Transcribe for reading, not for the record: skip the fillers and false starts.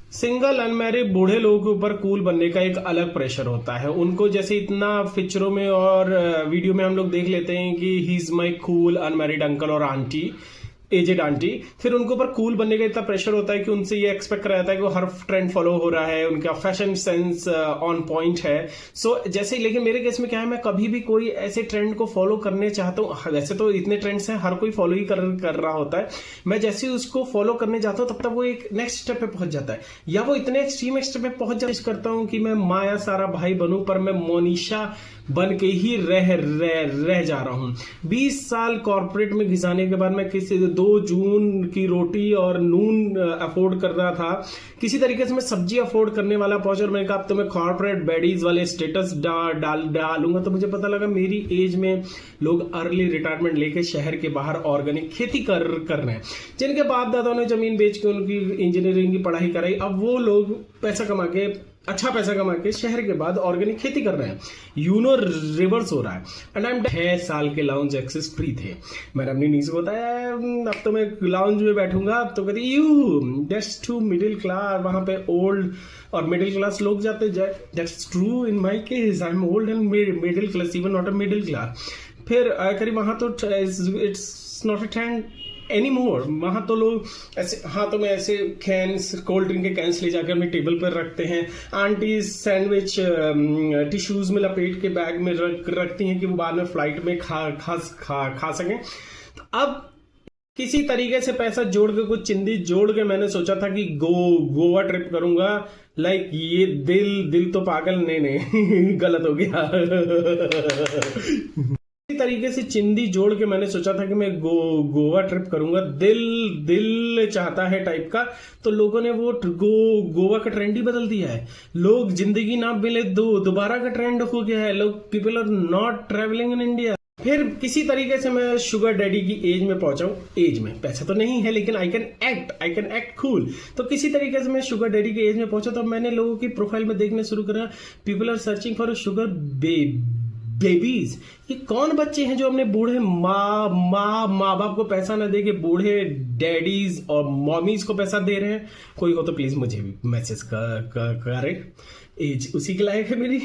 Single unmarried बूढ़े लोगों के ऊपर कूल बनने का एक अलग प्रेशर होता है। उनको जैसे इतना पिक्चरों में और वीडियो में हम लोग देख लेते हैं कि he is my cool unmarried uncle और आंटी, एजेड आंटी। फिर उनके ऊपर कूल बनने का इतना प्रेशर होता है कि उनसे ये एक्सपेक्ट रहता है कि वो हर ट्रेंड फॉलो हो रहा है, उनका फैशन सेंस ऑन पॉइंट है। सो जैसे, लेकिन मेरे केस में क्या है, मैं कभी भी कोई ऐसे ट्रेंड को फॉलो करने चाहता हूँ, वैसे तो इतने ट्रेंड्स हैं, हर कोई फॉलो ही कर रहा होता है। मैं जैसे ही उसको फॉलो करने जाता हूँ तब तक वो एक नेक्स्ट स्टेप पे पहुंच जाता है, या वो इतने एक्सट्रीम स्टेप पे पहुंच करता हूँ कि मैं माया सारा भाई बनूं, पर मैं मोनिशा बन के ही रह जा रहा हूं। 20 साल कॉर्पोरेट में घिसाने के बाद मैं किसी 2 जून की रोटी और नून अफोर्ड कर रहा था, किसी तरीके से मैं सब्जी अफोर्ड करने वाला पहुंचा, और मैंने कहा अब तो मैं कॉर्पोरेट बैडीज वाले स्टेटस डालूंगा। तो मुझे पता लगा मेरी एज में लोग अर्ली रिटायरमेंट लेके शहर के बाहर ऑर्गेनिक खेती कर रहे हैं, जिनके बाप दादाओं ने जमीन बेच के उनकी इंजीनियरिंग की पढ़ाई कराई। अब वो लोग अच्छा पैसा कमा के शहर के बाद ऑर्गेनिक खेती कर रहे हैं। रिवर्स हो रहा है। एंड आई एम 6 साल के लाउंज एक्सेस फ्री थे। मैंने अपनी नीस को बताया अब तो मैं लाउंज में बैठूंगा। अब तो कहती you that's too middle class, वहां पे ओल्ड और मिडिल क्लास लोग जाते जाए। That's true in my case, I am old and middle class, even not a middle class. फिर करीब वहां तो it's not a trend anymore. वहां तो लोग ऐसे हाथों में ऐसे कैंस, कोल्ड ड्रिंक के कैंस ले जाकर अपने टेबल पर रखते हैं। आंटी सैंडविच टिश्यूज में लपेट के बैग में रखती हैं कि वो बाद में फ्लाइट में खा सकें। अब किसी तरीके से पैसा जोड़ के, कुछ चिंदी जोड़ के मैंने सोचा था कि गोवा ट्रिप करूंगा। लाइक ये दिल तो पागल, नहीं गलत हो गया। तरीके से चिंदी जोड़ के मैंने सोचा था कि मैं गोवा ट्रिप करूंगा, दिल चाहता है टाइप का। तो लोगों ने वो गोवा का ट्रेंड ही बदल दिया है। लोग जिंदगी ना मिले दोबारा का ट्रेंड हो गया है। लोग people are not travelling in India. फिर किसी तरीके से मैं शुगर डैडी की एज में पहुंचा हूं। एज में पैसा तो नहीं है, लेकिन आई कैन एक्ट कूल। तो किसी तरीके से मैं शुगर डैडी की एज में पहुंचा, तो मैंने लोगों की प्रोफाइल में देखने शुरू करा, people are searching for sugar babies. ये कौन बच्चे हैं जो अपने बूढ़े माँ बाप को पैसा ना दे के बूढ़े डैडीज और मॉमीज को पैसा दे रहे हैं? कोई हो तो प्लीज मुझे भी मैसेज करे। एज उसी के लायक है मेरी।